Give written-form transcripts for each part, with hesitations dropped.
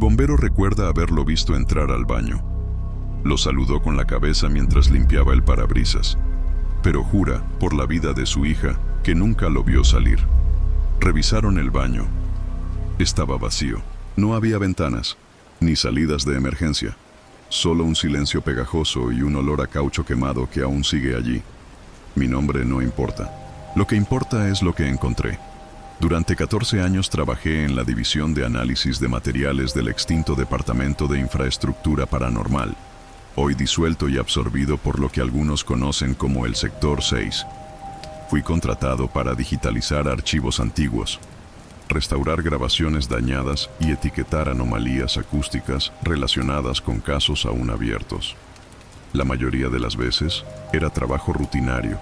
bombero recuerda haberlo visto entrar al baño. Lo saludó con la cabeza mientras limpiaba el parabrisas, pero jura, por la vida de su hija, que nunca lo vio salir. Revisaron el baño. Estaba vacío. No había ventanas, ni salidas de emergencia. Solo un silencio pegajoso y un olor a caucho quemado que aún sigue allí. Mi nombre no importa. Lo que importa es lo que encontré. Durante 14 años trabajé en la división de análisis de materiales del extinto Departamento de Infraestructura Paranormal, hoy disuelto y absorbido por lo que algunos conocen como el Sector 6. Fui contratado para digitalizar archivos antiguos, restaurar grabaciones dañadas y etiquetar anomalías acústicas relacionadas con casos aún abiertos. La mayoría de las veces era trabajo rutinario,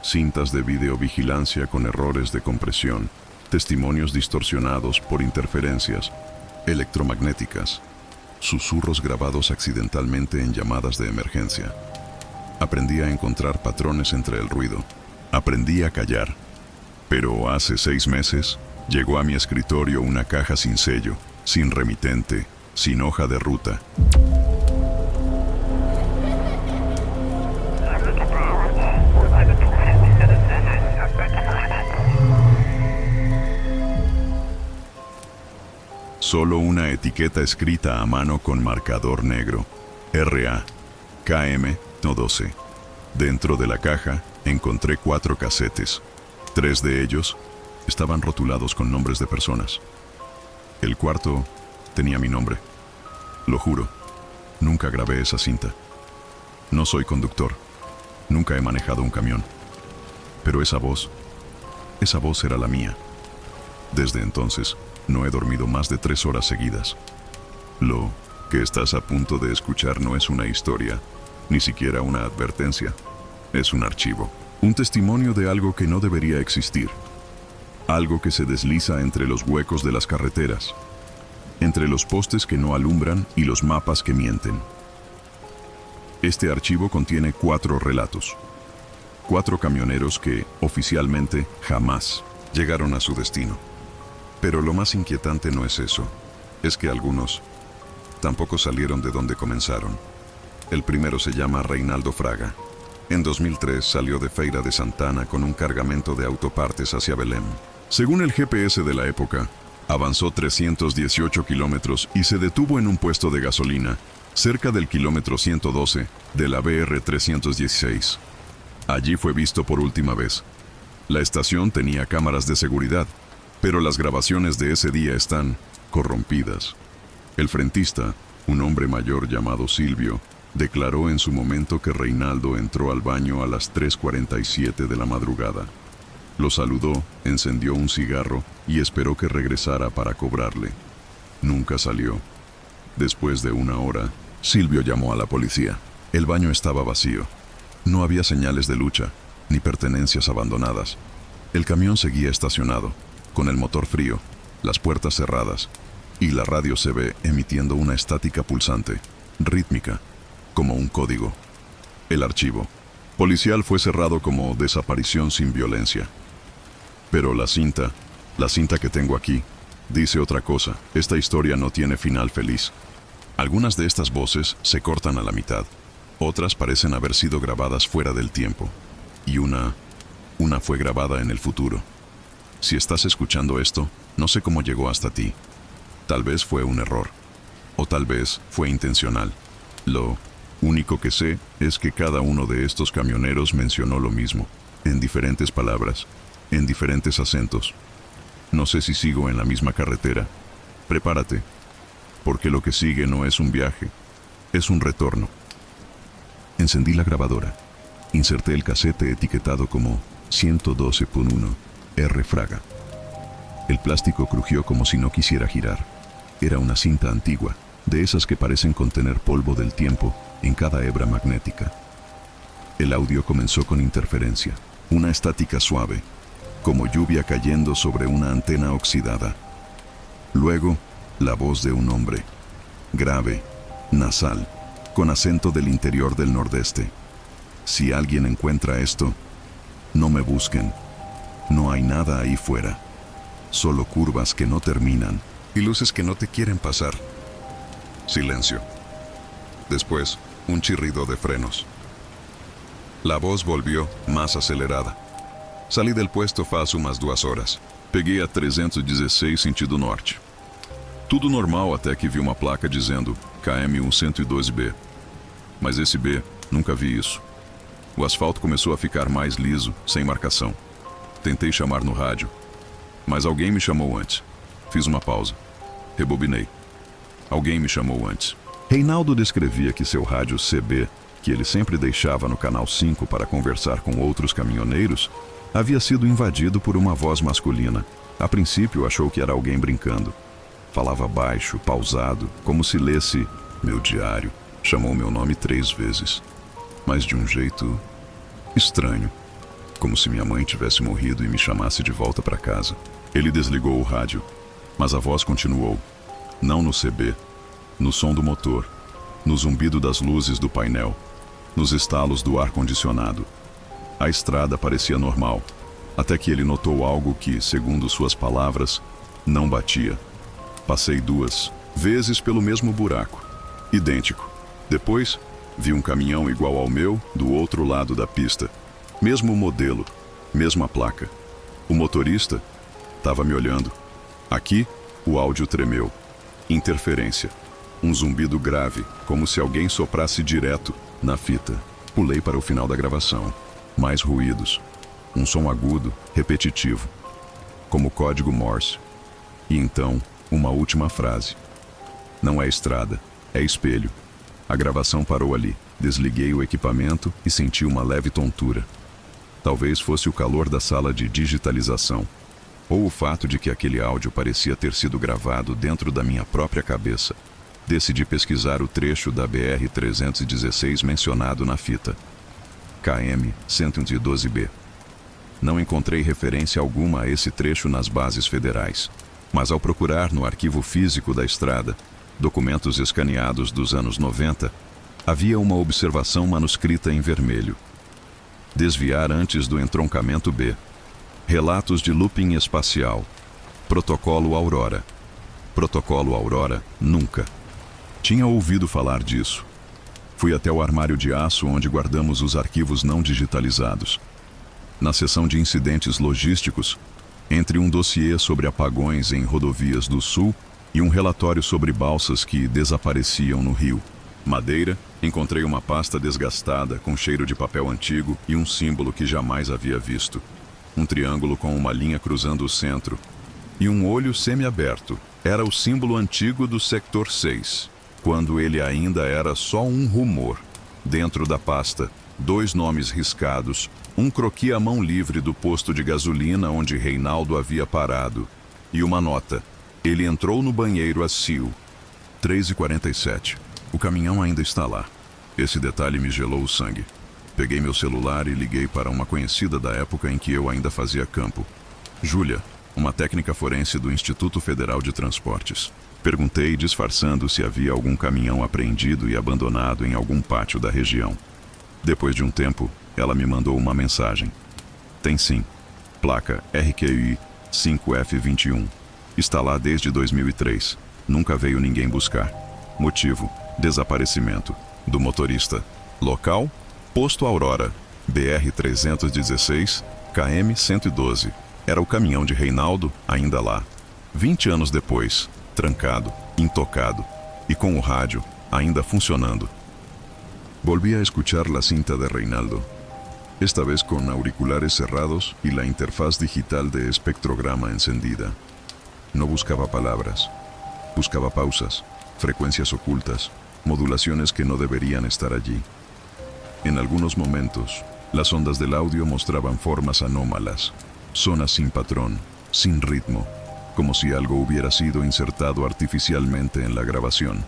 cintas de videovigilancia con errores de compresión, testimonios distorsionados por interferencias electromagnéticas, susurros grabados accidentalmente en llamadas de emergencia. Aprendí a encontrar patrones entre el ruido. Aprendí a callar. Pero hace 6 meses llegó a mi escritorio una caja sin sello, sin remitente, sin hoja de ruta. Solo una etiqueta escrita a mano con marcador negro. RA, KM, no 12. Dentro de la caja encontré 4 casetes. 3 de ellos estaban rotulados con nombres de personas. El cuarto tenía mi nombre. Lo juro, nunca grabé esa cinta. No soy conductor. Nunca he manejado un camión. Pero esa voz era la mía. Desde entonces, no he dormido más de 3 horas seguidas. Lo que estás a punto de escuchar no es una historia, ni siquiera una advertencia. Es un archivo, un testimonio de algo que no debería existir. Algo que se desliza entre los huecos de las carreteras, entre los postes que no alumbran y los mapas que mienten. Este archivo contiene 4 relatos. 4 camioneros que, oficialmente, jamás llegaron a su destino. Pero lo más inquietante no es eso, es que algunos tampoco salieron de donde comenzaron. El primero se llama Reinaldo Fraga. En 2003 salió de Feira de Santana con un cargamento de autopartes hacia Belém. Según el GPS de la época, avanzó 318 kilómetros y se detuvo en un puesto de gasolina, cerca del kilómetro 112 de la BR 316. Allí fue visto por última vez. La estación tenía cámaras de seguridad, pero las grabaciones de ese día están corrompidas. El frentista, un hombre mayor llamado Silvio, declaró en su momento que Reinaldo entró al baño a las 3:47 de la madrugada. Lo saludó, encendió un cigarro y esperó que regresara para cobrarle. Nunca salió. Después de 1 hora, Silvio llamó a la policía. El baño estaba vacío. No había señales de lucha, ni pertenencias abandonadas. El camión seguía estacionado, con el motor frío, las puertas cerradas, y la radio se ve emitiendo una estática pulsante, rítmica, como un código. El archivo policial fue cerrado como desaparición sin violencia. Pero la cinta que tengo aquí, dice otra cosa. Esta historia no tiene final feliz. Algunas de estas voces se cortan a la mitad. Otras parecen haber sido grabadas fuera del tiempo. Y una fue grabada en el futuro. Si estás escuchando esto, no sé cómo llegó hasta ti. Tal vez fue un error. O tal vez fue intencional. Lo único que sé es que cada uno de estos camioneros mencionó lo mismo, en diferentes palabras, en diferentes acentos. No sé si sigo en la misma carretera. Prepárate, porque lo que sigue no es un viaje, es un retorno. Encendí la grabadora. Inserté el casete etiquetado como 112.1 R. Fraga. El plástico crujió como si no quisiera girar. Era una cinta antigua, de esas que parecen contener polvo del tiempo en cada hebra magnética. El audio comenzó con interferencia, una estática suave, como lluvia cayendo sobre una antena oxidada. Luego, la voz de un hombre, grave, nasal, con acento del interior del nordeste. Si alguien encuentra esto, no me busquen. No hay nada ahí fuera. Solo curvas que no terminan y luces que no te quieren pasar. Silencio. Después, un chirrido de frenos. La voz volvió más acelerada. Salí del puesto faz umas 2 horas. Peguei a 316 sentido norte. Tudo normal até que vi uma placa dizendo KM 112B. Mas esse B, nunca vi isso. O asfalto começou a ficar mais liso, sem marcação. Tentei chamar no rádio, mas alguém me chamou antes. Fiz uma pausa. Rebobinei. Alguém me chamou antes. Reinaldo descrevia que seu rádio CB, que ele sempre deixava no canal 5 para conversar com outros caminhoneiros, havia sido invadido por uma voz masculina. A princípio achou que era alguém brincando. Falava baixo, pausado, como se lesse meu diário. Chamou meu nome 3 vezes, mas de um jeito estranho, como se minha mãe tivesse morrido e me chamasse de volta para casa. Ele desligou o rádio, mas a voz continuou. Não no CB, no som do motor, no zumbido das luzes do painel, nos estalos do ar-condicionado. A estrada parecia normal, até que ele notou algo que, segundo suas palavras, não batia. Passei 2 vezes pelo mesmo buraco, idêntico. Depois, vi um caminhão igual ao meu do outro lado da pista. Mesmo modelo, mesma placa. O motorista estava me olhando. Aqui, o áudio tremeu. Interferência. Um zumbido grave, como se alguém soprasse direto na fita. Pulei para o final da gravação. Mais ruídos. Um som agudo, repetitivo. Como código Morse. E então, uma última frase. Não é estrada, é espelho. A gravação parou ali. Desliguei o equipamento e senti uma leve tontura. Talvez fosse o calor da sala de digitalização, ou o fato de que aquele áudio parecia ter sido gravado dentro da minha própria cabeça. Decidi pesquisar o trecho da BR-316 mencionado na fita. KM 112B. Não encontrei referência alguma a esse trecho nas bases federais, mas ao procurar no arquivo físico da estrada, documentos escaneados dos anos 90, havia uma observação manuscrita em vermelho. Desviar antes do entroncamento B. Relatos de looping espacial. Protocolo Aurora. Protocolo Aurora, nunca. Tinha ouvido falar disso. Fui até o armário de aço onde guardamos os arquivos não digitalizados. Na seção de incidentes logísticos, entre um dossiê sobre apagões em rodovias do Sul e um relatório sobre balsas que desapareciam no rio. Madeira, encontrei uma pasta desgastada com cheiro de papel antigo e um símbolo que jamais havia visto. Um triângulo com uma linha cruzando o centro. E um olho semiaberto. Era o símbolo antigo do Sector 6, quando ele ainda era só um rumor. Dentro da pasta, 2 nomes riscados, um croquis à mão livre do posto de gasolina onde Reinaldo havia parado, e uma nota. Ele entrou no banheiro a Sil. 3h47. O caminhão ainda está lá. Esse detalhe me gelou o sangue. Peguei meu celular e liguei para uma conhecida da época em que eu ainda fazia campo. Júlia, uma técnica forense do Instituto Federal de Transportes. Perguntei, disfarçando, se havia algum caminhão apreendido e abandonado em algum pátio da região. Depois de um tempo, ela me mandou uma mensagem. Tem sim. Placa RQI 5F21. Está lá desde 2003. Nunca veio ninguém buscar. Motivo: desaparecimento. Do motorista. Local: Posto Aurora. BR-316, KM 112. Era o caminhão de Reinaldo, ainda lá. 20 anos depois, trancado, intocado, e com o rádio ainda funcionando. Volví a escuchar la cinta de Reinaldo. Esta vez con auriculares cerrados y la interfaz digital de espectrograma encendida. No buscaba palabras. Buscaba pausas, frecuencias ocultas, modulaciones que no deberían estar allí. En algunos momentos, las ondas del audio mostraban formas anómalas, zonas sin patrón, sin ritmo, como si algo hubiera sido insertado artificialmente en la grabación.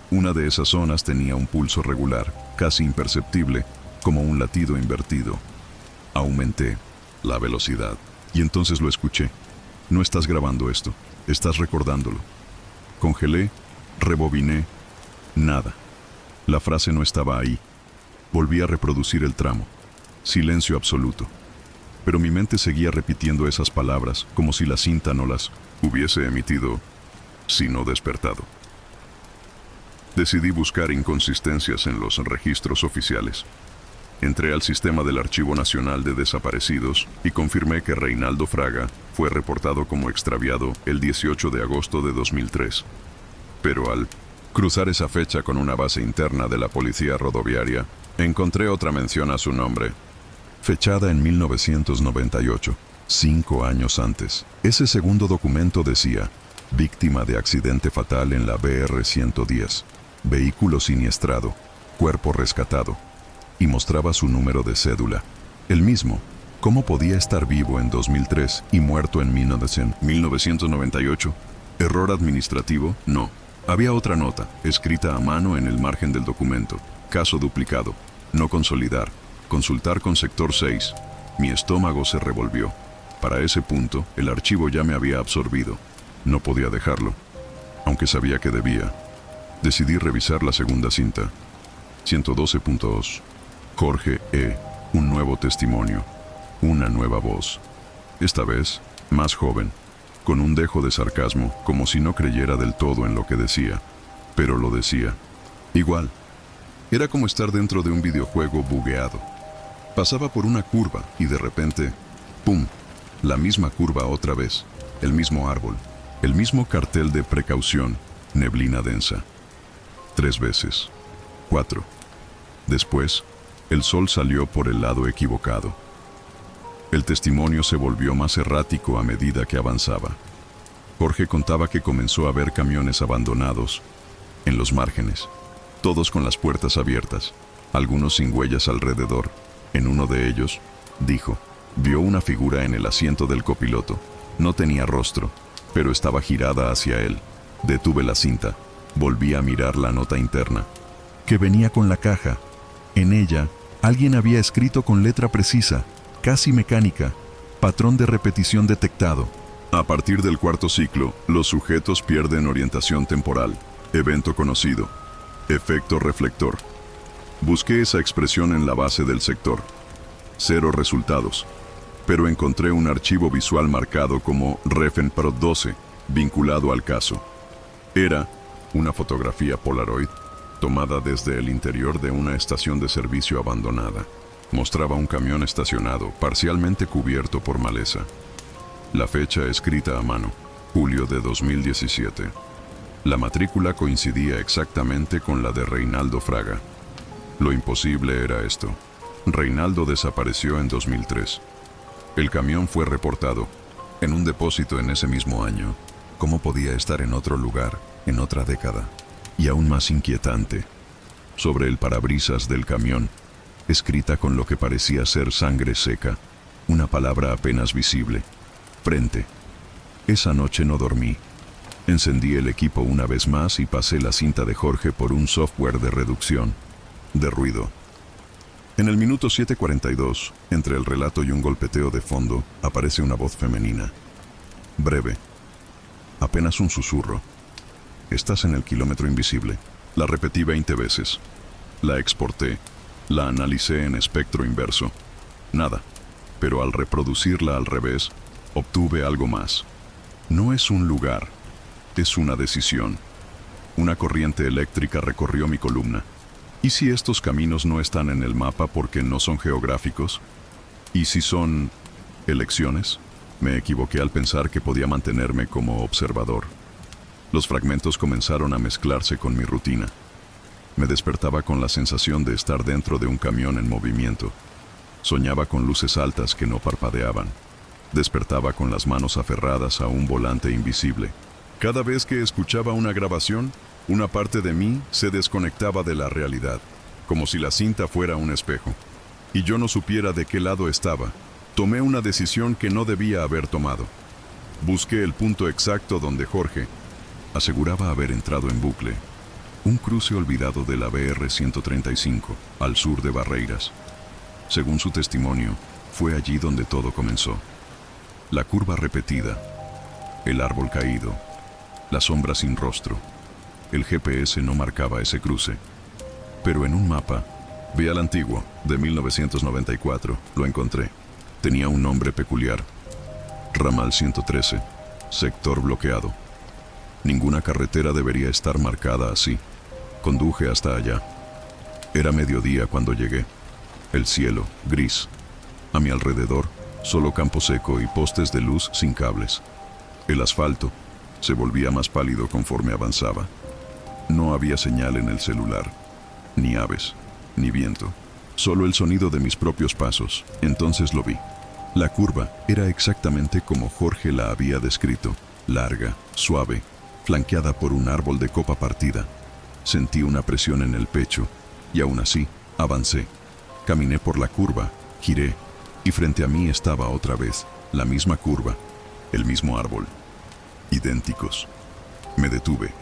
Una de esas zonas tenía un pulso regular, casi imperceptible, como un latido invertido. Aumenté la velocidad y entonces lo escuché. No estás grabando esto, estás recordándolo. Congelé, rebobiné, nada. La frase no estaba ahí. Volví a reproducir el tramo. Silencio absoluto. Pero mi mente seguía repitiendo esas palabras como si la cinta no las hubiese emitido, sino despertado. Decidí buscar inconsistencias en los registros oficiales. Entré al sistema del Archivo Nacional de Desaparecidos y confirmé que Reinaldo Fraga fue reportado como extraviado el 18 de agosto de 2003. Pero al cruzar esa fecha con una base interna de la policía rodoviaria, encontré otra mención a su nombre, fechada en 1998, 5 años antes. Ese segundo documento decía, víctima de accidente fatal en la BR-110, vehículo siniestrado, cuerpo rescatado, y mostraba su número de cédula. El mismo. ¿Cómo podía estar vivo en 2003 y muerto en 1998? ¿Error administrativo? No. Había otra nota, escrita a mano en el margen del documento. Caso duplicado. No consolidar. Consultar con sector 6. Mi estómago se revolvió. Para ese punto, el archivo ya me había absorbido. No podía dejarlo, aunque sabía que debía. Decidí revisar la segunda cinta. 112.2. Jorge E. Un nuevo testimonio. Una nueva voz. Esta vez, más joven, con un dejo de sarcasmo, como si no creyera del todo en lo que decía. Pero lo decía. Igual. Era como estar dentro de un videojuego bugueado. Pasaba por una curva y de repente, ¡pum! La misma curva otra vez. El mismo árbol. El mismo cartel de precaución. Neblina densa. 3 veces. 4. Después, el sol salió por el lado equivocado. El testimonio se volvió más errático a medida que avanzaba. Jorge contaba que comenzó a ver camiones abandonados en los márgenes, todos con las puertas abiertas, algunos sin huellas alrededor. En uno de ellos, dijo, vio una figura en el asiento del copiloto. No tenía rostro, pero estaba girada hacia él. Detuve la cinta. Volví a mirar la nota interna, que venía con la caja. En ella, alguien había escrito con letra precisa, casi mecánica, patrón de repetición detectado. A partir del 4º ciclo, los sujetos pierden orientación temporal. Evento conocido. Efecto reflector. Busqué esa expresión en la base del sector. 0 resultados. Pero encontré un archivo visual marcado como RefenPro 12, vinculado al caso. Era una fotografía Polaroid tomada desde el interior de una estación de servicio abandonada. Mostraba un camión estacionado, parcialmente cubierto por maleza. La fecha escrita a mano, julio de 2017. La matrícula coincidía exactamente con la de Reinaldo Fraga. Lo imposible era esto. Reinaldo desapareció en 2003. El camión fue reportado en un depósito en ese mismo año. ¿Cómo podía estar en otro lugar, en otra década? Y aún más inquietante, sobre el parabrisas del camión, escrita con lo que parecía ser sangre seca, una palabra apenas visible, frente. Esa noche no dormí. Encendí el equipo una vez más y pasé la cinta de Jorge por un software de reducción de ruido. En el minuto 7:42, entre el relato y un golpeteo de fondo, aparece una voz femenina. Breve. Apenas un susurro. Estás en el kilómetro invisible. La repetí 20 veces. La exporté. La analicé en espectro inverso. Nada. Pero al reproducirla al revés, obtuve algo más. No es un lugar. Es una decisión. Una corriente eléctrica recorrió mi columna. ¿Y si estos caminos no están en el mapa porque no son geográficos? ¿Y si son elecciones? Me equivoqué al pensar que podía mantenerme como observador. Los fragmentos comenzaron a mezclarse con mi rutina. Me despertaba con la sensación de estar dentro de un camión en movimiento. Soñaba con luces altas que no parpadeaban. Despertaba con las manos aferradas a un volante invisible. Cada vez que escuchaba una grabación, una parte de mí se desconectaba de la realidad, como si la cinta fuera un espejo. Y yo no supiera de qué lado estaba. Tomé una decisión que no debía haber tomado. Busqué el punto exacto donde Jorge aseguraba haber entrado en bucle. Un cruce olvidado de la BR-135, al sur de Barreiras. Según su testimonio, fue allí donde todo comenzó. La curva repetida, el árbol caído, la sombra sin rostro. El GPS no marcaba ese cruce. Pero en un mapa, vial antiguo, de 1994, lo encontré. Tenía un nombre peculiar. Ramal 113, sector bloqueado. Ninguna carretera debería estar marcada así. Conduje hasta allá. Era mediodía cuando llegué. El cielo, gris. A mi alrededor, solo campo seco y postes de luz sin cables. El asfalto se volvía más pálido conforme avanzaba. No había señal en el celular, ni aves, ni viento. Solo el sonido de mis propios pasos. Entonces lo vi. La curva era exactamente como Jorge la había descrito. Larga, suave, flanqueada por un árbol de copa partida. Sentí una presión en el pecho y aún así avancé. Caminé por la curva, giré y frente a mí estaba otra vez la misma curva, el mismo árbol. Idénticos. Me detuve.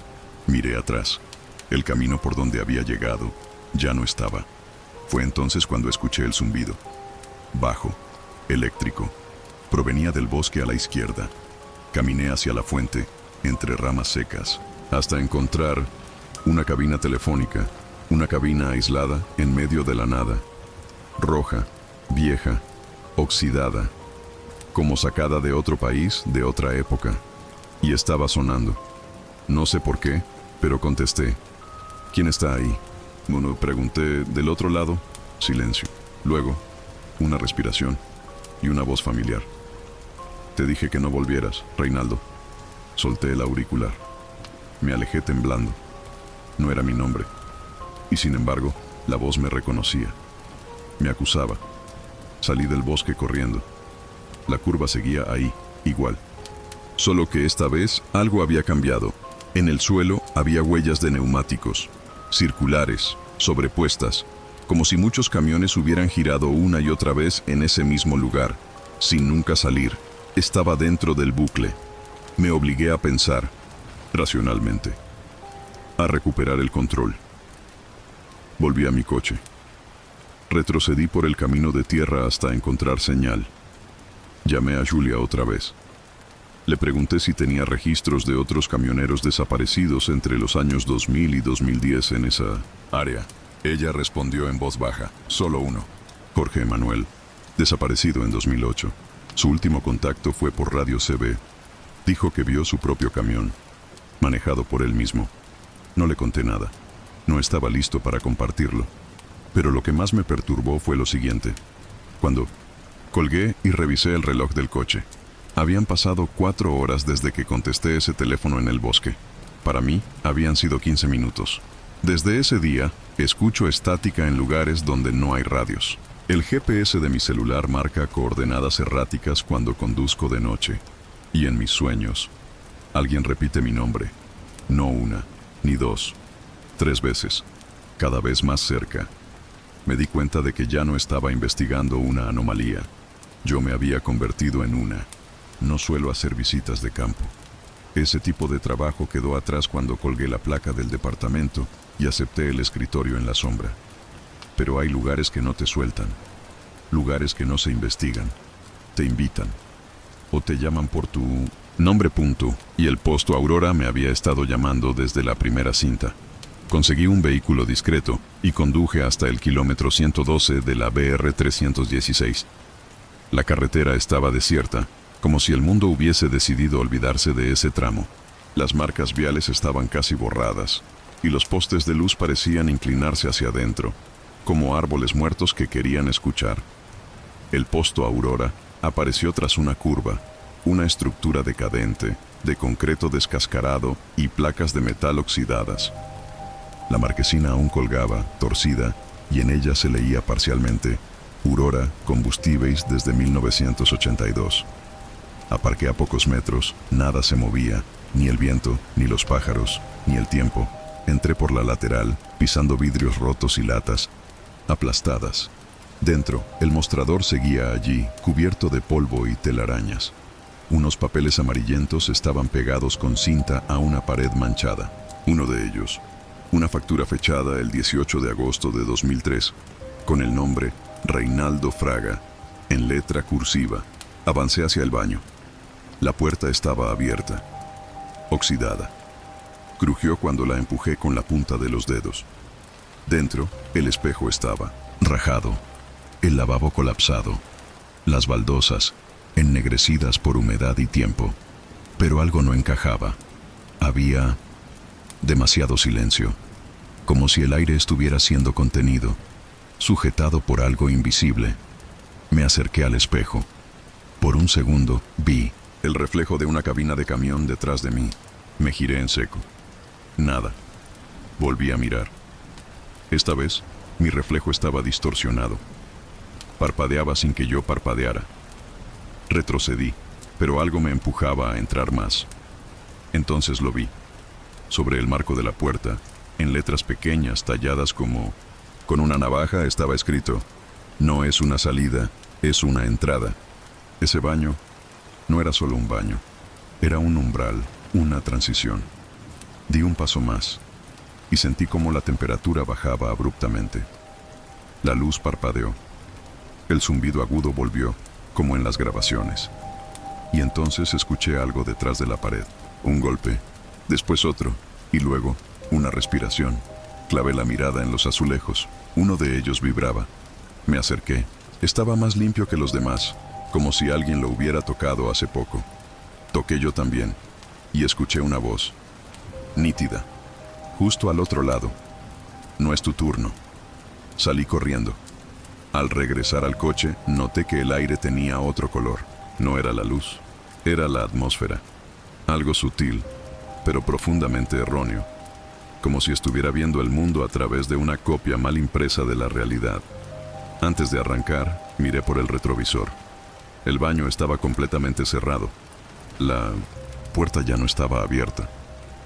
Miré atrás. El camino por donde había llegado ya no estaba. Fue entonces cuando escuché el zumbido. Bajo, eléctrico. Provenía del bosque a la izquierda. Caminé hacia la fuente, entre ramas secas, hasta encontrar una cabina telefónica, una cabina aislada en medio de la nada. Roja, vieja, oxidada, como sacada de otro país, de otra época. Y estaba sonando. No sé por qué, pero contesté. ¿Quién está ahí? Bueno, pregunté del otro lado. Silencio. Luego, una respiración y una voz familiar. Te dije que no volvieras, Reinaldo. Solté el auricular. Me alejé temblando. No era mi nombre. Y sin embargo, la voz me reconocía. Me acusaba. Salí del bosque corriendo. La curva seguía ahí, igual. Solo que esta vez algo había cambiado. En el suelo había huellas de neumáticos, circulares, sobrepuestas, como si muchos camiones hubieran girado una y otra vez en ese mismo lugar, sin nunca salir. Estaba dentro del bucle. Me obligué a pensar, racionalmente, a recuperar el control. Volví a mi coche. Retrocedí por el camino de tierra hasta encontrar señal. Llamé a Julia otra vez. Le pregunté si tenía registros de otros camioneros desaparecidos entre los años 2000 y 2010 en esa área. Ella respondió en voz baja, solo uno, Jorge Emanuel, desaparecido en 2008. Su último contacto fue por Radio CB. Dijo que vio su propio camión, manejado por él mismo. No le conté nada. No estaba listo para compartirlo. Pero lo que más me perturbó fue lo siguiente. Cuando colgué y revisé el reloj del coche. Habían pasado 4 horas desde que contesté ese teléfono en el bosque. Para mí, habían sido 15 minutos. Desde ese día, escucho estática en lugares donde no hay radios. El GPS de mi celular marca coordenadas erráticas cuando conduzco de noche. Y en mis sueños, alguien repite mi nombre. No una, ni 2, 3 veces. Cada vez más cerca. Me di cuenta de que ya no estaba investigando una anomalía. Yo me había convertido en una. No suelo hacer visitas de campo. Ese tipo de trabajo quedó atrás cuando colgué la placa del departamento y acepté el escritorio en la sombra. Pero hay lugares que no te sueltan, lugares que no se investigan, te invitan o te llaman por tu nombre. Y el Posto Aurora me había estado llamando desde la primera cinta. Conseguí un vehículo discreto y conduje hasta el kilómetro 112 de la BR 316. La carretera estaba desierta, como si el mundo hubiese decidido olvidarse de ese tramo. Las marcas viales estaban casi borradas, y los postes de luz parecían inclinarse hacia adentro, como árboles muertos que querían escuchar. El Posto Aurora apareció tras una curva, una estructura decadente, de concreto descascarado y placas de metal oxidadas. La marquesina aún colgaba, torcida, y en ella se leía parcialmente Aurora Combustibles desde 1982. Aparqué a pocos metros, nada se movía, ni el viento, ni los pájaros, ni el tiempo. Entré por la lateral, pisando vidrios rotos y latas, aplastadas. Dentro, el mostrador seguía allí, cubierto de polvo y telarañas. Unos papeles amarillentos estaban pegados con cinta a una pared manchada. Uno de ellos, una factura fechada el 18 de agosto de 2003, con el nombre Reinaldo Fraga, en letra cursiva. Avancé hacia el baño. La puerta estaba abierta, oxidada. Crujió cuando la empujé con la punta de los dedos. Dentro, el espejo estaba rajado, el lavabo colapsado, las baldosas ennegrecidas por humedad y tiempo. Pero algo no encajaba. Había demasiado silencio. como si el aire estuviera siendo contenido, sujetado por algo invisible. Me acerqué al espejo. Por un segundo vi el reflejo de una cabina de camión detrás de mí. Me giré en seco. Nada. Volví a mirar. Esta vez, mi reflejo estaba distorsionado. Parpadeaba sin que yo parpadeara. Retrocedí, pero algo me empujaba a entrar más. Entonces lo vi. Sobre el marco de la puerta, en letras pequeñas talladas como con una navaja, estaba escrito: no es una salida, es una entrada. Ese baño no era solo un baño, era un umbral, una transición. Di un paso más y sentí como la temperatura bajaba abruptamente. La luz parpadeó. El zumbido agudo volvió, como en las grabaciones. Y entonces escuché algo detrás de la pared. Un golpe, después otro, y luego una respiración. Clavé la mirada en los azulejos. Uno de ellos vibraba. Me acerqué. Estaba más limpio que los demás, como si alguien lo hubiera tocado hace poco. Toqué yo también, y escuché una voz, nítida, justo al otro lado. No es tu turno. Salí corriendo. Al regresar al coche, noté que el aire tenía otro color. No era la luz, era la atmósfera. Algo sutil, pero profundamente erróneo. Como si estuviera viendo el mundo a través de una copia mal impresa de la realidad. Antes de arrancar, miré por el retrovisor. El baño estaba completamente cerrado. La puerta ya no estaba abierta.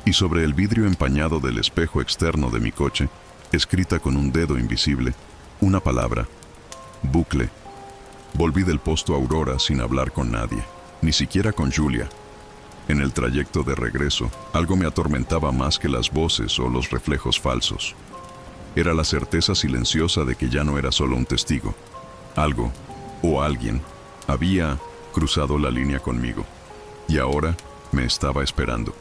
Y sobre el vidrio empañado del espejo externo de mi coche, escrita con un dedo invisible, una palabra: bucle. Volví del Posto Aurora sin hablar con nadie, ni siquiera con Julia. En el trayecto de regreso, algo me atormentaba más que las voces o los reflejos falsos. Era la certeza silenciosa de que ya no era solo un testigo. Algo, o alguien, había cruzado la línea conmigo. Y ahora me estaba esperando.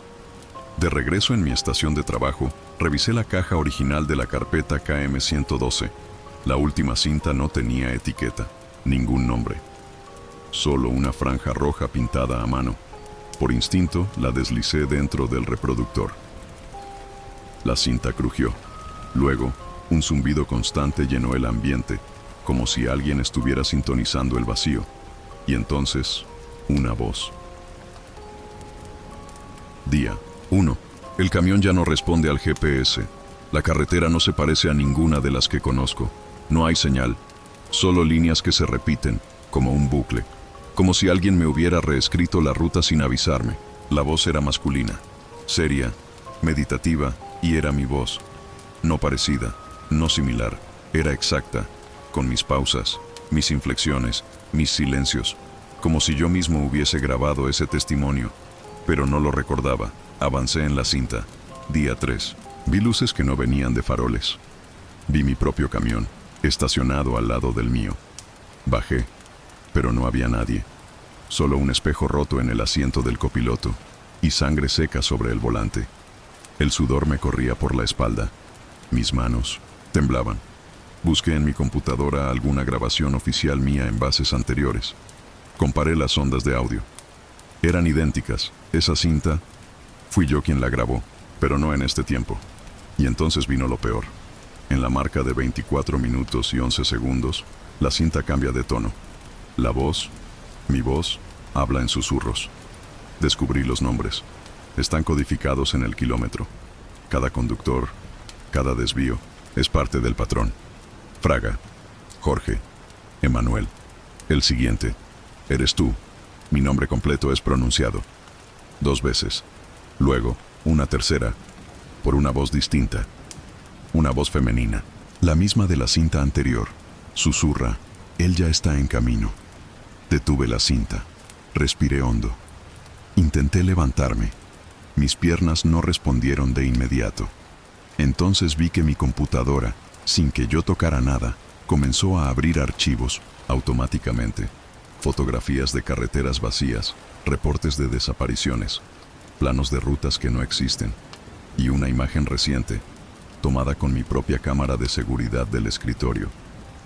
De regreso en mi estación de trabajo, revisé la caja original de la carpeta KM-112. La última cinta no tenía etiqueta, ningún nombre. Solo una franja roja pintada a mano. Por instinto, la deslicé dentro del reproductor. La cinta crujió. Luego, un zumbido constante llenó el ambiente, como si alguien estuviera sintonizando el vacío. Y entonces, una voz. Día 1. El camión ya no responde al GPS. La carretera no se parece a ninguna de las que conozco. No hay señal, solo líneas que se repiten, como un bucle. Como si alguien me hubiera reescrito la ruta sin avisarme. La voz era masculina, seria, meditativa, y era mi voz. No parecida, no similar, era exacta, con mis pausas, mis inflexiones, mis silencios, como si yo mismo hubiese grabado ese testimonio, pero no lo recordaba. Avancé en la cinta. Día 3. Vi luces que no venían de faroles. Vi mi propio camión, estacionado al lado del mío. Bajé, pero no había nadie. Solo un espejo roto en el asiento del copiloto y sangre seca sobre el volante. El sudor me corría por la espalda. Mis manos temblaban. Busqué en mi computadora alguna grabación oficial mía en bases anteriores. Comparé las ondas de audio. Eran idénticas. Esa cinta, fui yo quien la grabó, pero no en este tiempo. Y entonces vino lo peor. En la marca de 24 minutos y 11 segundos, la cinta cambia de tono. La voz, mi voz, habla en susurros. Descubrí los nombres. Están codificados en el kilómetro. Cada conductor, cada desvío, es parte del patrón. Fraga, Jorge, Emanuel. El siguiente, eres tú. Mi nombre completo es pronunciado 2 veces. Luego, una tercera, por una voz distinta. Una voz femenina, la misma de la cinta anterior. Susurra, él ya está en camino. Detuve la cinta. Respiré hondo. Intenté levantarme. Mis piernas no respondieron de inmediato. Entonces vi que mi computadora, sin que yo tocara nada, comenzó a abrir archivos automáticamente. Fotografías de carreteras vacías, reportes de desapariciones, planos de rutas que no existen, y una imagen reciente, tomada con mi propia cámara de seguridad del escritorio.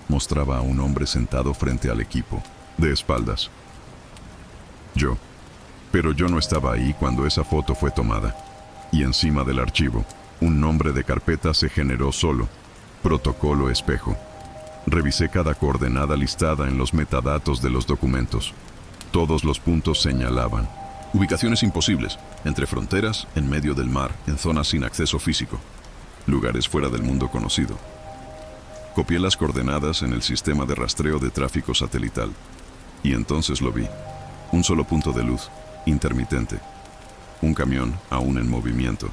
Mostraba a un hombre sentado frente al equipo, de espaldas. Pero yo no estaba ahí cuando esa foto fue tomada. Y encima del archivo, Un nombre de carpeta se generó solo. Protocolo espejo. Revisé cada coordenada listada en los metadatos de los documentos. Todos los puntos señalaban ubicaciones imposibles, entre fronteras, en medio del mar, en zonas sin acceso físico, lugares fuera del mundo conocido. Copié las coordenadas en el sistema de rastreo de tráfico satelital, y entonces lo vi. Un solo punto de luz, intermitente. Un camión aún en movimiento,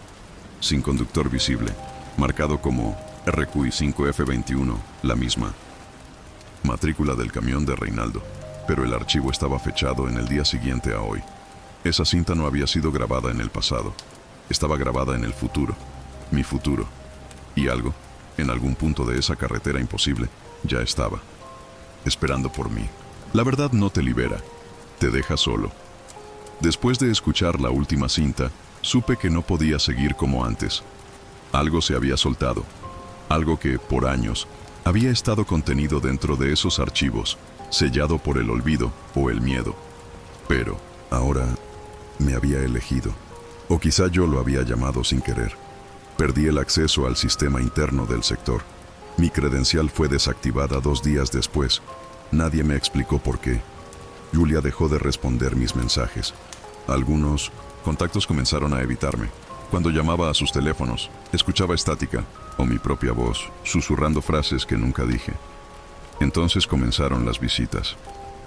sin conductor visible, marcado como RQI 5F21, la misma. Matrícula del camión de Reinaldo, pero el archivo estaba fechado en el día siguiente a hoy. Esa cinta no había sido grabada en el pasado, estaba grabada en el futuro, mi futuro. Y algo, en algún punto de esa carretera imposible, ya estaba, esperando por mí. La verdad no te libera, te deja solo. Después de escuchar la última cinta, supe que no podía seguir como antes. Algo se había soltado, algo que, por años, había estado contenido dentro de esos archivos, sellado por el olvido o el miedo. Pero, ahora, me había elegido. O quizá yo lo había llamado sin querer. Perdí el acceso al sistema interno del sector. Mi credencial fue desactivada 2 días después. Nadie me explicó por qué. Julia dejó de responder mis mensajes. Algunos contactos comenzaron a evitarme. Cuando llamaba a sus teléfonos, escuchaba estática o mi propia voz, susurrando frases que nunca dije. Entonces comenzaron las visitas.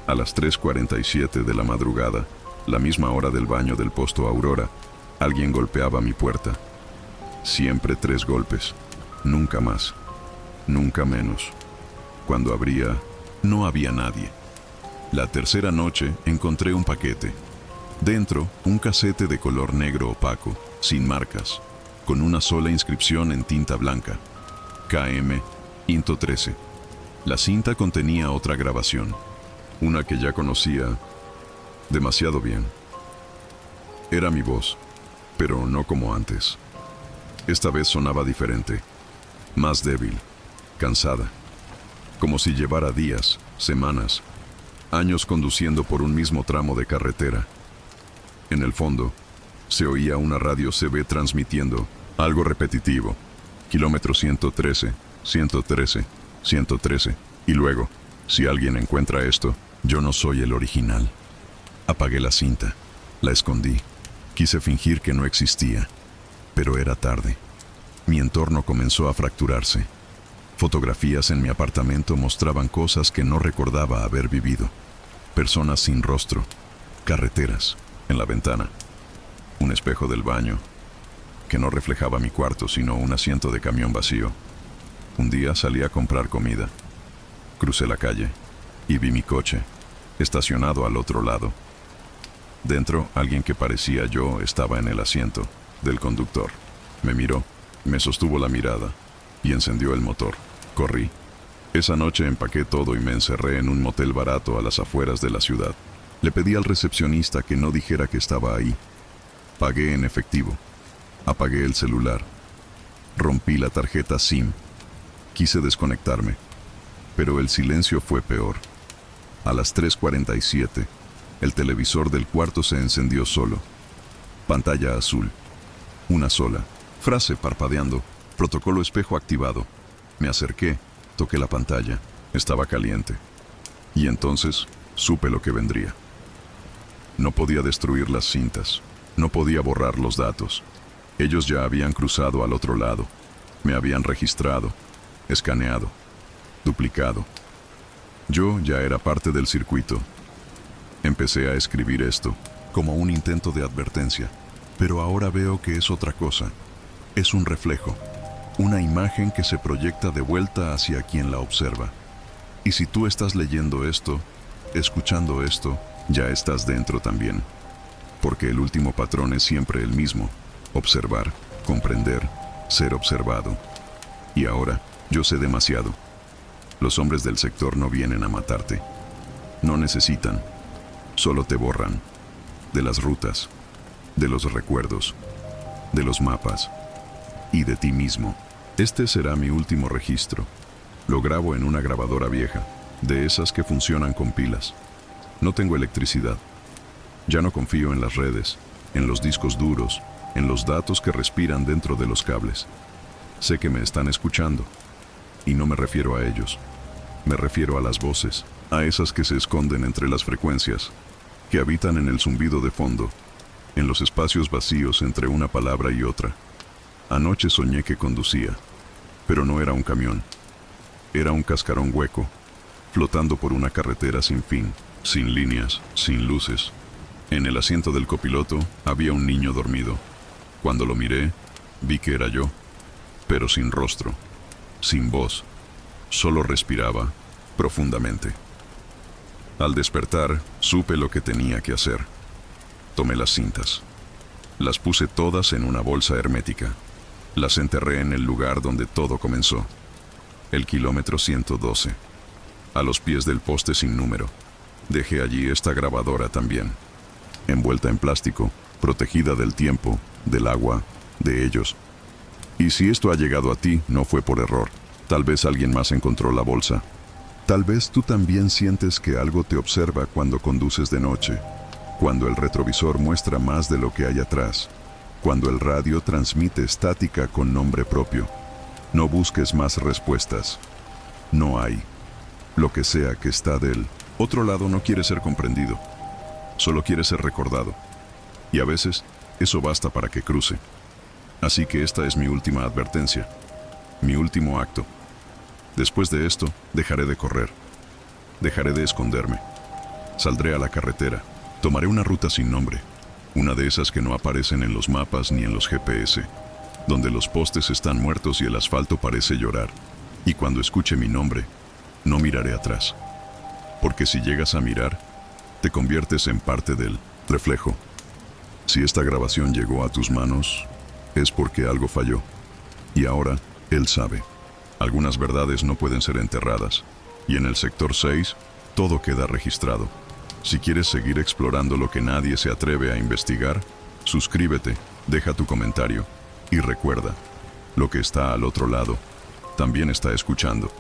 A las 3:47 de la madrugada, la misma hora del baño del Posto Aurora, alguien golpeaba mi puerta. Siempre 3 golpes, nunca más, nunca menos. Cuando abría, no había nadie. La tercera noche encontré un paquete. Dentro, un casete de color negro opaco, sin marcas, con una sola inscripción en tinta blanca. KM, Into 13. La cinta contenía otra grabación, una que ya conocía demasiado bien. Era mi voz, pero no como antes. Esta vez sonaba diferente, más débil, cansada, como si llevara días, semanas, años conduciendo por un mismo tramo de carretera. En el fondo, se oía una radio CB transmitiendo algo repetitivo, kilómetro 113, 113, 113, y luego, si alguien encuentra esto, yo no soy el original. Apagué la cinta, la escondí, quise fingir que no existía, pero era tarde. Mi entorno comenzó a fracturarse. Fotografías en mi apartamento mostraban cosas que no recordaba haber vivido. Personas sin rostro, carreteras, en la ventana, un espejo del baño, que no reflejaba mi cuarto sino un asiento de camión vacío. Un día salí a comprar comida. Crucé la calle y vi mi coche, estacionado al otro lado. Dentro, alguien que parecía yo estaba en el asiento del conductor. Me miró, me sostuvo la mirada y encendió el motor. Corrí. Esa noche empaqué todo y me encerré en un motel barato a las afueras de la ciudad. Le pedí al recepcionista que no dijera que estaba ahí. Pagué en efectivo. Apagué el celular. Rompí la tarjeta SIM. Quise desconectarme, pero el silencio fue peor. A las 3:47, el televisor del cuarto se encendió solo. Pantalla azul. Una sola. Frase parpadeando. Protocolo espejo activado. Me acerqué, toqué la pantalla. Estaba caliente. Y entonces supe lo que vendría. No podía destruir las cintas. No podía borrar los datos. Ellos ya habían cruzado al otro lado. Me habían registrado, escaneado, duplicado. Yo ya era parte del circuito. Empecé a escribir esto como un intento de advertencia, pero ahora veo que es otra cosa. Es un reflejo, una imagen que se proyecta de vuelta hacia quien la observa. Y si tú estás leyendo esto, escuchando esto, ya estás dentro también. Porque el último patrón es siempre el mismo: observar, comprender, ser observado. Y ahora, yo sé demasiado. Los hombres del sector no vienen a matarte. No necesitan. Solo te borran. De las rutas, de los recuerdos, de los mapas y de ti mismo. Este será mi último registro. Lo grabo en una grabadora vieja, de esas que funcionan con pilas. No tengo electricidad. Ya no confío en las redes, en los discos duros, en los datos que respiran dentro de los cables. Sé que me están escuchando, y no me refiero a ellos. Me refiero a las voces, a esas que se esconden entre las frecuencias, que habitan en el zumbido de fondo, en los espacios vacíos entre una palabra y otra. Anoche soñé que conducía, pero no era un camión. Era un cascarón hueco, flotando por una carretera sin fin, sin líneas, sin luces. En el asiento del copiloto había un niño dormido. Cuando lo miré, vi que era yo, pero sin rostro, sin voz, solo respiraba profundamente. Al despertar, supe lo que tenía que hacer. Tomé las cintas. Las puse todas en una bolsa hermética. Las enterré en el lugar donde todo comenzó. El kilómetro 112. A los pies del poste sin número. Dejé allí esta grabadora también. Envuelta en plástico, protegida del tiempo, del agua, de ellos. Y si esto ha llegado a ti, no fue por error. Tal vez alguien más encontró la bolsa. Tal vez tú también sientes que algo te observa cuando conduces de noche, cuando el retrovisor muestra más de lo que hay atrás, cuando el radio transmite estática con nombre propio. No busques más respuestas. No hay. Lo que sea que está del otro lado no quiere ser comprendido. Solo quiere ser recordado. Y a veces, eso basta para que cruce. Así que esta es mi última advertencia. Mi último acto. Después de esto, dejaré de correr. Dejaré de esconderme. Saldré a la carretera. Tomaré una ruta sin nombre. Una de esas que no aparecen en los mapas ni en los GPS. Donde los postes están muertos y el asfalto parece llorar. Y cuando escuche mi nombre, no miraré atrás. Porque si llegas a mirar, te conviertes en parte del reflejo. Si esta grabación llegó a tus manos, es porque algo falló. Y ahora, él sabe. Algunas verdades no pueden ser enterradas. Y en el sector 6, todo queda registrado. Si quieres seguir explorando lo que nadie se atreve a investigar, suscríbete, deja tu comentario. Y recuerda, lo que está al otro lado, también está escuchando.